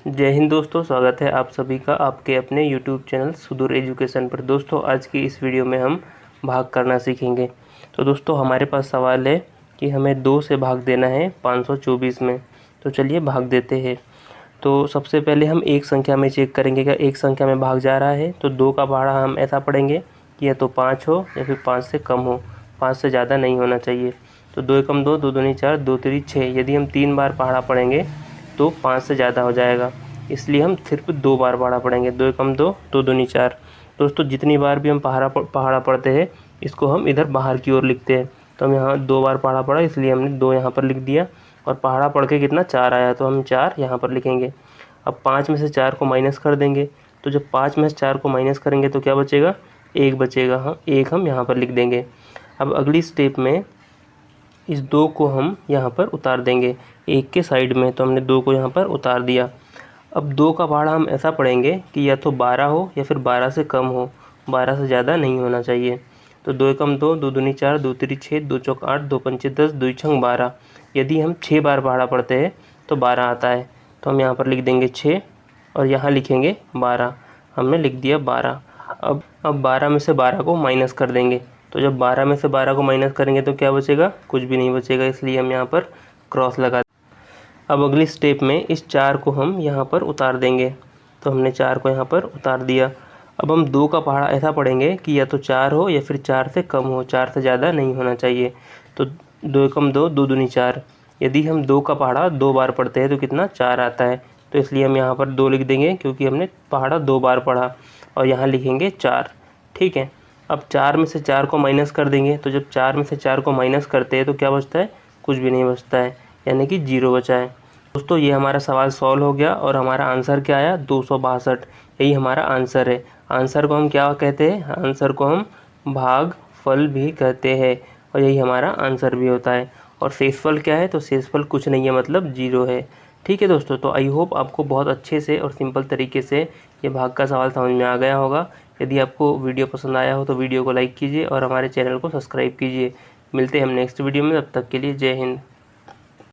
जय हिंद दोस्तों, स्वागत है आप सभी का आपके अपने YouTube चैनल सुदूर एजुकेशन पर। दोस्तों आज की इस वीडियो में हम भाग करना सीखेंगे। तो दोस्तों हमारे पास सवाल है कि हमें 2 से भाग देना है 524 में। तो चलिए भाग देते हैं। तो सबसे पहले हम एक संख्या में चेक करेंगे, क्या एक संख्या में भाग जा रहा है। तो 2 का पहाड़ा हम ऐसा पढ़ेंगे कि या तो 5 हो या फिर 5 से कम हो, 5 से ज़्यादा नहीं होना चाहिए। तो 2 एकम 2, 2 दूनी 4, 2 तिरी 6। यदि हम 3 बार पहाड़ा पढ़ेंगे तो 5 से ज़्यादा हो जाएगा, इसलिए हम सिर्फ 2 बार पहाड़ा पढ़ेंगे। 2 एकम 2, 2 दूनी 4। दोस्तों जितनी बार भी हम पहाड़ा पढ़ते हैं इसको हम इधर बाहर की ओर लिखते हैं। तो हम यहाँ 2 बार पहाड़ा पढ़ा, इसलिए हमने 2 यहाँ पर लिख दिया। और पहाड़ा पढ़ के कितना 4 आया, तो हम 4 यहाँ पर लिखेंगे। अब 5 में से 4 को माइनस कर देंगे। तो जब 5 में से 4 को माइनस करेंगे तो क्या बचेगा, 1 बचेगा। हाँ, 1 हम यहाँ पर लिख देंगे। अब अगली स्टेप में इस 2 को हम यहाँ पर उतार देंगे 1 के साइड में। तो हमने 2 को यहाँ पर उतार दिया। अब 2 का पहाड़ा हम ऐसा पढ़ेंगे कि या तो 12 हो या फिर 12 से कम हो, 12 से ज़्यादा नहीं होना चाहिए। तो 2 एकम 2, 2 दूनी 4, 2 तिरी 6, 2 चौक 8, 2 पंचे 10, 2 छंग 12। यदि हम 6 बार पहाड़ा पढ़ते हैं तो 12 आता है। तो हम यहाँ पर लिख देंगे 6 और यहाँ लिखेंगे 12। हमने लिख दिया 12। अब 12 में से 12 को माइनस कर देंगे। तो जब 12 में से 12 को माइनस करेंगे तो क्या बचेगा, कुछ भी नहीं बचेगा, इसलिए हम यहाँ पर क्रॉस लगा। अब अगली स्टेप में इस 4 को हम यहाँ पर उतार देंगे। तो हमने 4 को यहाँ पर उतार दिया। अब हम 2 का पहाड़ा ऐसा पढ़ेंगे कि या तो 4 हो या फिर 4 से कम हो, 4 से ज़्यादा नहीं होना चाहिए। तो 2 एकम 2, 2 दूनी 4। यदि हम 2 का पहाड़ा 2 बार पढ़ते हैं तो कितना 4 आता है। तो इसलिए हम यहाँ पर 2 लिख देंगे, क्योंकि हमने पहाड़ा 2 बार पढ़ा। और यहाँ लिखेंगे 4। ठीक है। अब 4 में से 4 को माइनस कर देंगे। तो जब 4 में से 4 को माइनस करते हैं तो क्या बचता है, कुछ भी नहीं बचता है, यानी कि 0 बचा है। दोस्तों ये हमारा सवाल सॉल्व हो गया और हमारा आंसर क्या आया, 262। यही हमारा आंसर है। आंसर को हम क्या कहते हैं, आंसर को हम भागफल भी कहते हैं और यही हमारा आंसर भी होता है। और शेषफल क्या है, तो शेषफल कुछ नहीं है, मतलब 0 है। ठीक है दोस्तों, तो आई होप आपको बहुत अच्छे से और सिंपल तरीके से ये भाग का सवाल समझ में आ गया होगा। यदि आपको वीडियो पसंद आया हो तो वीडियो को लाइक कीजिए और हमारे चैनल को सब्सक्राइब कीजिए। मिलते हैं हम नेक्स्ट वीडियो में, तब तक के लिए जय हिंद।